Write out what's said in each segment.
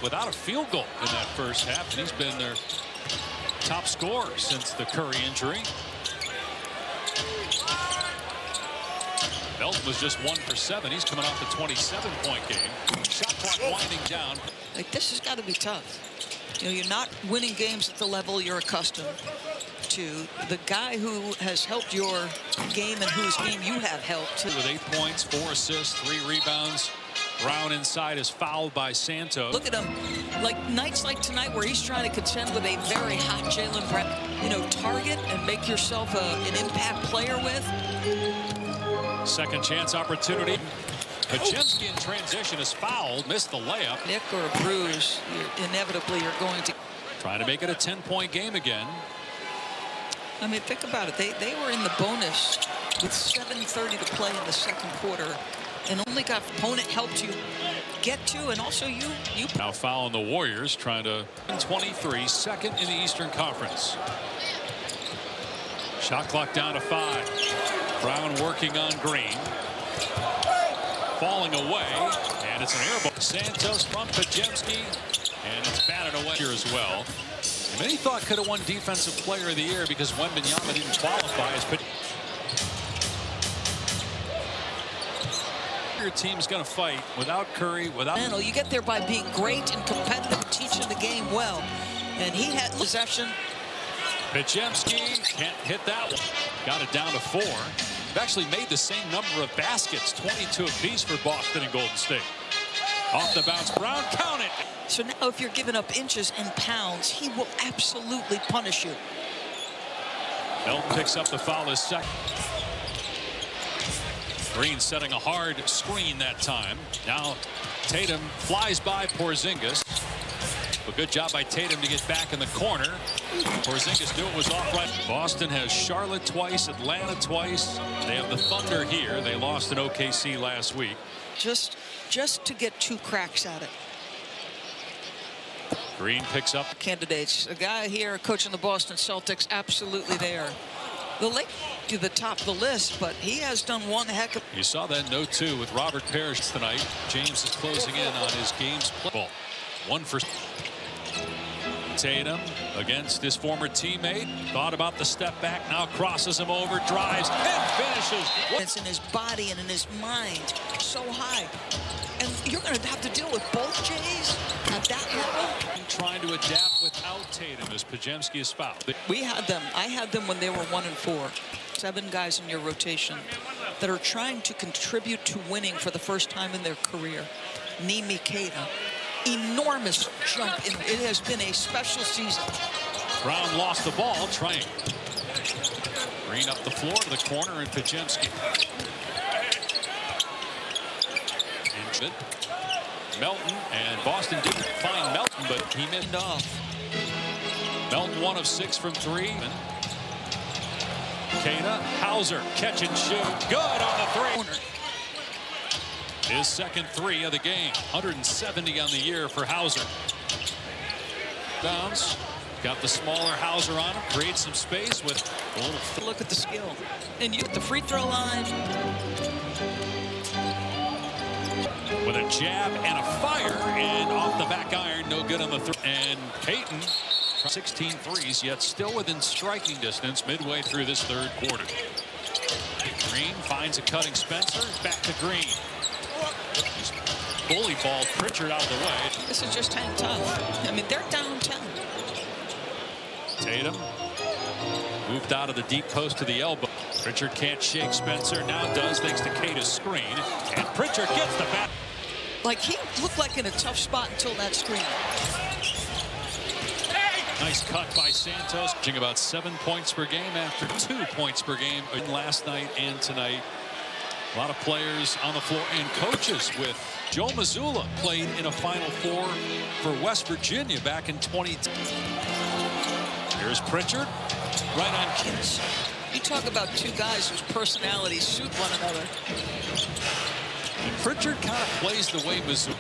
without a field goal in that first half, and he's been their top scorer since the Curry injury. Melton was just 1 for 7. He's coming off a 27-point game. Shot clock winding down. Like, this has got to be tough. You know, you're not winning games at the level you're accustomed to. The guy who has helped your game and whose game you have helped. With 8 points, 4 assists, 3 rebounds. Brown inside is fouled by Santos. Look at him. Like nights like tonight where he's trying to contend with a very hot Jalen Brown. You know, target and make yourself an impact player with. Second chance opportunity. Pajemski in transition is fouled. Missed the layup. Nick or a bruise, inevitably you're going to. Trying to make it a 10-point game again. I mean, think about it. They were in the bonus with 7:30 to play in the second quarter. And only got opponent helped you get to, and also you. Now fouling the Warriors, trying to 23, second in the Eastern Conference. Shot clock down to 5. Brown working on Green. Falling away, and it's an air ball. Santos from Pajemski, and it's batted away here as well. Many thought could have won Defensive Player of the Year because Wembanyama didn't qualify as. Your team's going to fight without Curry, without. You get there by being great and competitive, teaching the game well, and he had possession. Pajemski can't hit that one. Got it down to 4. They've actually made the same number of baskets, 22 apiece for Boston and Golden State. Off the bounce, Brown, count it. So now if you're giving up inches and pounds, he will absolutely punish you. Melton picks up the foul his second. Green setting a hard screen that time. Now Tatum flies by Porzingis. A good job by Tatum to get back in the corner. Porzingis knew it was off right. Boston has Charlotte twice, Atlanta twice. They have the Thunder here. They lost in OKC last week. Just to get 2 cracks at it. Green picks up. Candidates. A guy here coaching the Boston Celtics, absolutely there. The late to the top of the list, but he has done one heck of. You saw that note too with Robert Parrish tonight. James is closing in on his game's play. 1 for Tatum against his former teammate. Thought about the step back, now crosses him over, drives and finishes. It's in his body and in his mind so high, and you're going to have to deal with both Jays at that level. Trying to adapt without Tatum as Pajemski is fouled. We had them. I had them when they were 1 and 4. 7 guys in your rotation that are trying to contribute to winning for the first time in their career. Nimi Keita, enormous jump. It has been a special season. Brown lost the ball trying. Green up the floor to the corner, and Pajemski. Injured. Melton, and Boston didn't find Melton, but he missed off. Melton 1 of 6 from 3. Keita, Hauser, catch and shoot. Good on the 3. His second 3 of the game. 170 on the year for Hauser. Bounce. Got the smaller Hauser on him. Creates some space with a little. Look at the skill. And you at the free throw line. With a jab and a fire, and off the back iron, no good on the 3. And Payton, 16 threes, yet still within striking distance midway through this 3rd quarter. Green finds a cutting Spencer, back to Green. He's bully ball Pritchard out of the way. This is just hang tough. I mean, they're down 10. Tatum moved out of the deep post to the elbow. Pritchard can't shake Spencer, now does thanks to Keita's screen, and Pritchard gets the bat. Like, he looked like in a tough spot until that screen. Nice cut by Santos. About 7 points per game after 2 points per game last night and tonight. A lot of players on the floor and coaches with Joe Mazzulla played in a Final Four for West Virginia back in 2010. Here's Pritchard. Right on Kiss. You talk about 2 guys whose personalities suit one another. And Pritchard kind of plays the way Mazzulla.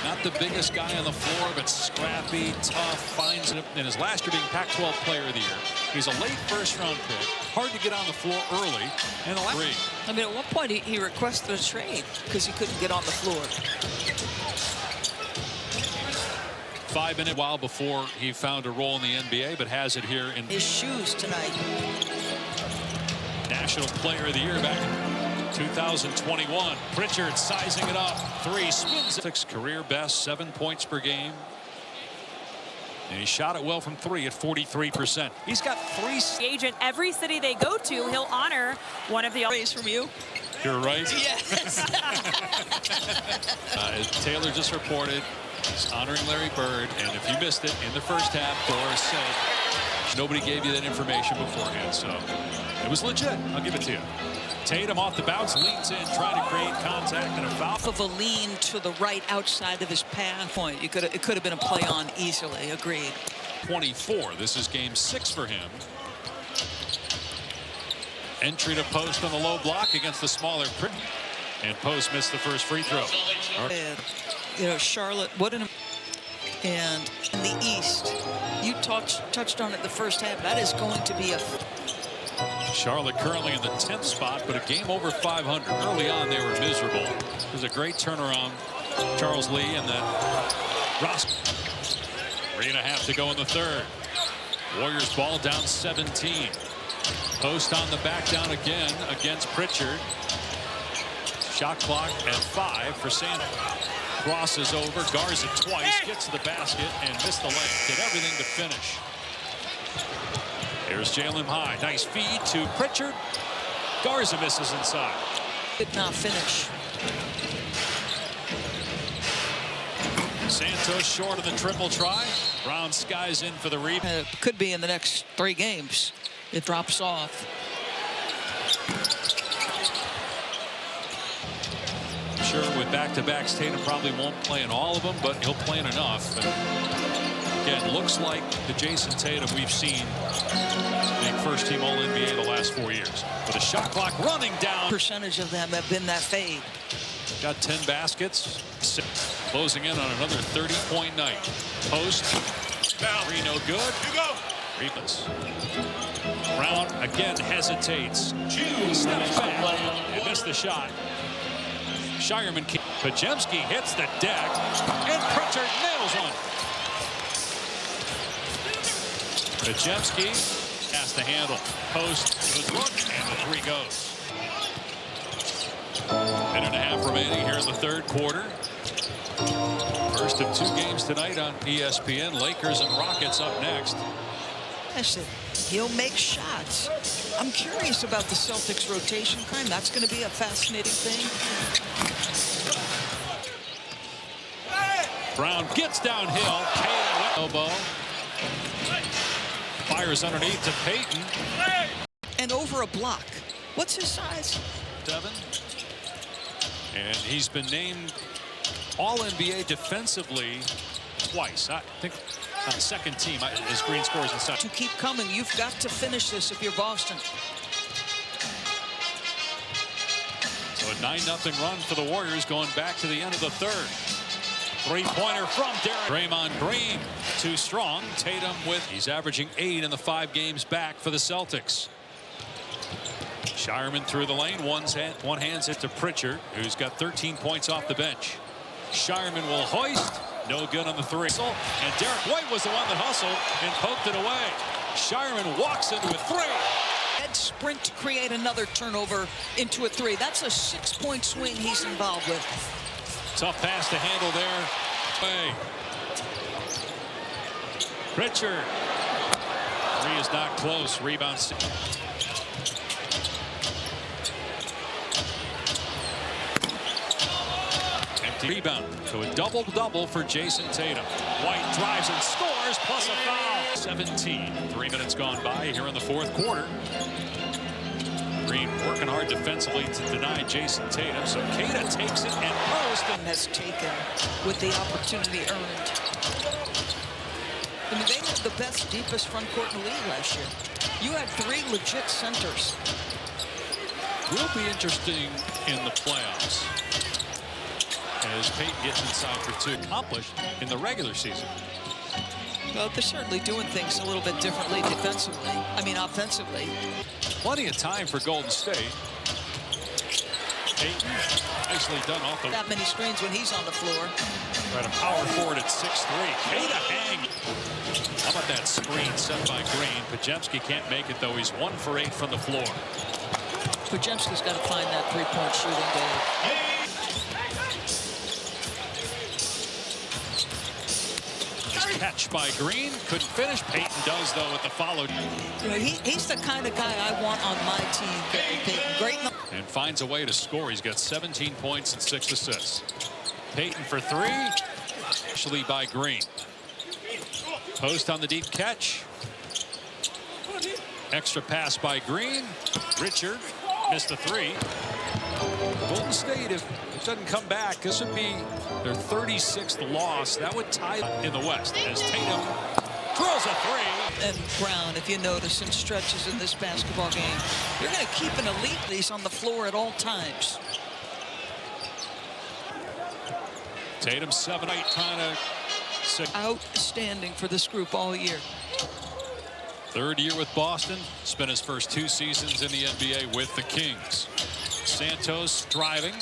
Not the biggest guy on the floor, but scrappy, tough, finds it. In his last year being Pac-12 Player of the Year. He's a late first-round pick. Hard to get on the floor early. And the last. I mean, at one point he requested a trade because he couldn't get on the floor. 5-minute while before he found a role in the NBA, but has it here in his shoes tonight. National Player of the Year back in 2021. Pritchard sizing it up. 3 spins. Celtics career best, 7 points per game. And he shot it well from 3 at 43%. He's got 3. Agent, every city they go to, he'll honor one of the. Praise from you. You're right. Yes. As Taylor just reported, he's honoring Larry Bird. And if you missed it in the first half, Doris said nobody gave you that information beforehand. So it was legit. I'll give it to you. Tatum off the bounce, leans in, trying to create contact and a foul. Of a lean to the right outside of his path point. It could have been a play on easily. Agreed. 24. This is game 6 for him. Entry to Post on the low block against the smaller Pritchard. And Post missed the first free throw. And, you know, Charlotte, what an. And in the East, you touched on it the first half. That is going to be a. Charlotte currently in the 10th spot, but a game over 500. Early on, they were miserable. It was a great turnaround. Charles Lee and then Ross. 3.5 to go in the third. Warriors ball down 17. Post on the back down again against Pritchard. Shot clock at 5 for Sanders. Crosses over, Garza twice, gets to the basket and missed the layup. Did everything to finish. Here's Jalen High. Nice feed to Pritchard. Garza misses inside. Did not finish. Santos short of the triple try. Brown skies in for the rebound. Could be in the next 3 games. It drops off. Sure, with back-to-backs, Tatum probably won't play in all of them, but he'll play in enough. And again, looks like the Jason Tatum we've seen being first-team All-NBA the last 4 years. With a shot clock running down. Percentage of them have been that fade. Got 10 baskets. Closing in on another 30-point night. Post. 3 no good. You go. Rebus. Brown again hesitates. Steps back and missed the shot. Shireman. Pajemski hits the deck. And Pritchard nails one. Pajemski has to handle. Post goes look and the 3 goes. Minute and a half remaining here in the third quarter. First of 2 games tonight on ESPN. Lakers and Rockets up next. I said, he'll make shots. I'm curious about the Celtics rotation time. That's going to be a fascinating thing. Brown gets downhill. Elbow. Fires underneath to Payton. And over a block. What's his size? 7. And he's been named All-NBA defensively twice. I think on the second team, his green scores and such. To keep coming, you've got to finish this if you're Boston. So a 9-0 run for the Warriors going back to the end of the third. 3-pointer from Derek. Draymond Green, too strong. Tatum with, he's averaging 8 in the 5 games back for the Celtics. Shireman through the lane. One hands it to Pritchard, who's got 13 points off the bench. Shireman will hoist. No good on the 3. And Derek White was the one that hustled and poked it away. Shireman walks it with 3. Head sprint to create another turnover into a 3. That's a 6-point swing he's involved with. Tough pass to handle there. Pritchard. 3 is not close. Rebound. Empty rebound. So a double-double for Jason Tatum. White drives and scores, plus a foul. 17. 3 minutes gone by here in the fourth quarter. Green working hard defensively to deny Jason Tatum. So Keita takes it and Post has taken with the opportunity earned. I mean, they had the best, deepest front court in the league last year. You had 3 legit centers. Will be interesting in the playoffs as Payton gets inside for 2. Accomplished in the regular season. Well, they're certainly doing things a little bit differently defensively. I mean, offensively. Plenty of time for Golden State. Payton, nicely done off the. That many screens when he's on the floor. Right, a power forward at 6'3". Kata hang. How about that screen set by Green? Pajemski can't make it, though. He's 1 for 8 from the floor. Pajemski's got to find that three-point shooting, Dave. Catch by Green. Couldn't finish. Payton does, though, with the follow. You know, he's the kind of guy I want on my team. Payton. Great. And finds a way to score. He's got 17 points and 6 assists. Payton for 3. Actually by Green. Post on the deep catch. Extra pass by Green. Richard missed the 3. Golden State, if it doesn't come back, this would be their 36th loss. That would tie in the West as Tatum drills a 3. And Brown, if you notice, in stretches in this basketball game, you're going to keep an elite piece on the floor at all times. Tatum 7-8 trying to... Outstanding for this group all year. 3rd year with Boston. Spent his first 2 seasons in the NBA with the Kings. Santos driving.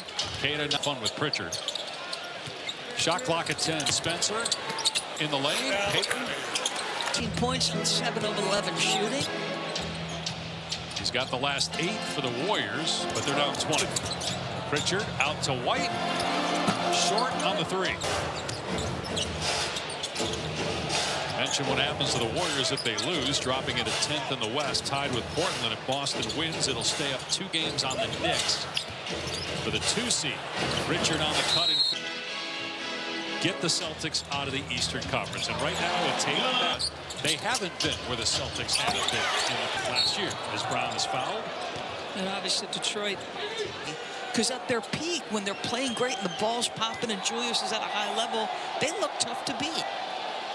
Kata not fun with Pritchard. Shot clock at 10. Spencer in the lane. Payton. 18 points and 7 of 11 shooting. He's got the last 8 for the Warriors, but they're down 20. Pritchard out to White. Short on the 3. Mention what happens to the Warriors if they lose, dropping it at 10th in the West, tied with Portland. If Boston wins, it'll stay up 2 games on the Knicks for the 2 seed. Richard on the cut and get the Celtics out of the Eastern Conference. And right now with Tatum, they haven't been where the Celtics have been in the last year, as Brown is fouled. And obviously Detroit, because at their peak, when they're playing great and the ball's popping and Julius is at a high level, they look tough to beat.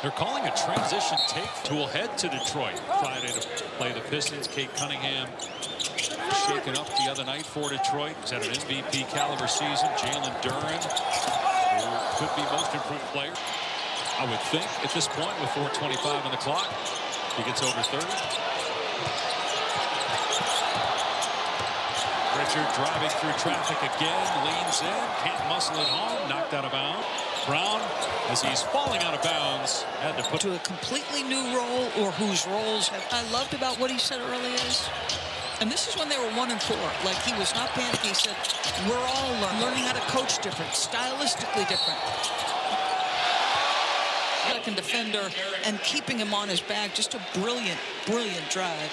They're calling a transition take. Will head to Detroit Friday to play the Pistons. Kate Cunningham shaken up the other night for Detroit. He's had an MVP caliber season. Jalen Duren, who could be most improved player, I would think, at this point with 4:25 on the clock. He gets over 30. Richard driving through traffic again, leans in, can't muscle it home, knocked out of bounds. Brown, as he's falling out of bounds, had to put to a completely new role, or whose roles have. I loved about what he said earlier is, and this is when they were 1 and 4. Like, he was not panicking. He said, "We're all learning how to coach different, stylistically different." Second defender and keeping him on his back, just a brilliant, brilliant drive.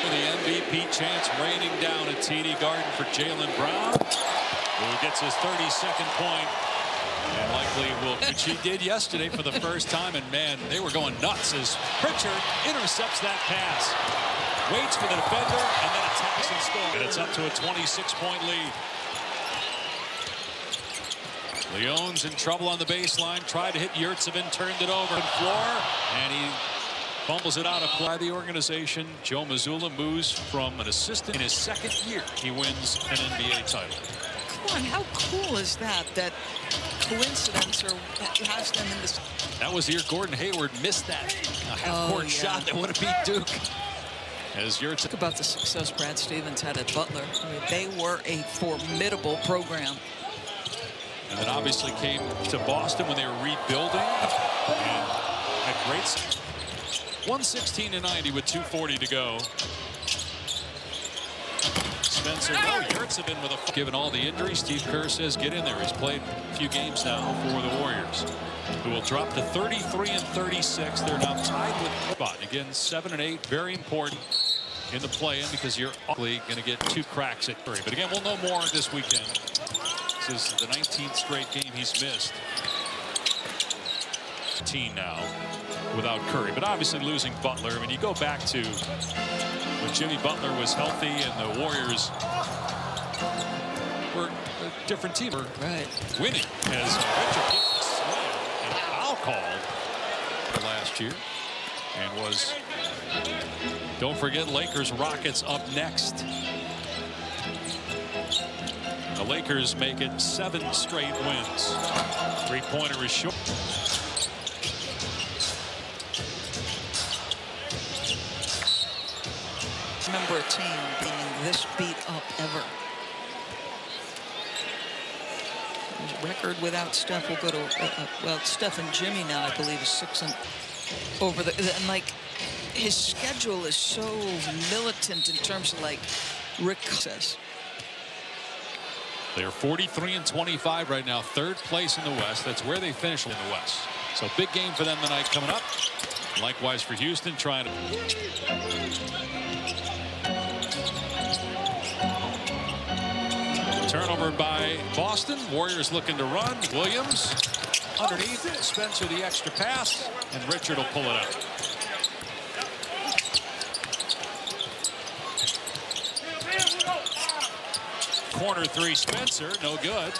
The MVP chance raining down at TD Garden for Jaylen Brown, who gets his 32nd point, and likely will, which he did yesterday for the first time. And man, they were going nuts as Pritchard intercepts that pass, waits for the defender, and then attacks and scores. And it's up to a 26-point lead. Leon's in trouble on the baseline, tried to hit Yurtsevin, turned it over on the floor, and he fumbles it out of play. The organization, Joe Mazzulla, moves from an assistant. In his 2nd year, he wins an NBA title. Come on, how cool is that? That coincidence or has them in this. That was the year Gordon Hayward missed that half-court shot that would have beat Duke. As you're Think about the success Brad Stevens had at Butler. I mean, they were a formidable program. And then obviously came to Boston when they were rebuilding and had great. 116-90 with 2:40 to go. Spencer, Yurtsevin with a. Given all the injuries, Steve Kerr says get in there. He's played a few games now for the Warriors, who will drop to 33 and 36. They're now tied with spot. Again, 7 and 8, very important in the play-in because you're going to get 2 cracks at 3. But again, we'll know more this weekend. This is the 19th straight game he's missed. 15 now without Curry, but obviously losing Butler. I mean, you go back to when Jimmy Butler was healthy and the Warriors were a different team. Right. Winning as Richard gets slammed and foul called last year, and was, don't forget, Lakers Rockets up next. The Lakers make it 7 straight wins. 3-pointer is short. Remember a team being this beat up ever. record without Steph will go to, well, Steph and Jimmy now, I believe, is 6 and over the, and like, his schedule is so militant in terms of like Rick says. They're 43 and 25 right now, 3rd place in the West. That's where they finish in the West. So big game for them tonight coming up. Likewise for Houston, trying to. Turnover by Boston. Warriors looking to run. Williams underneath. Spencer the extra pass, and Richard will pull it out. Corner three, Spencer, no good.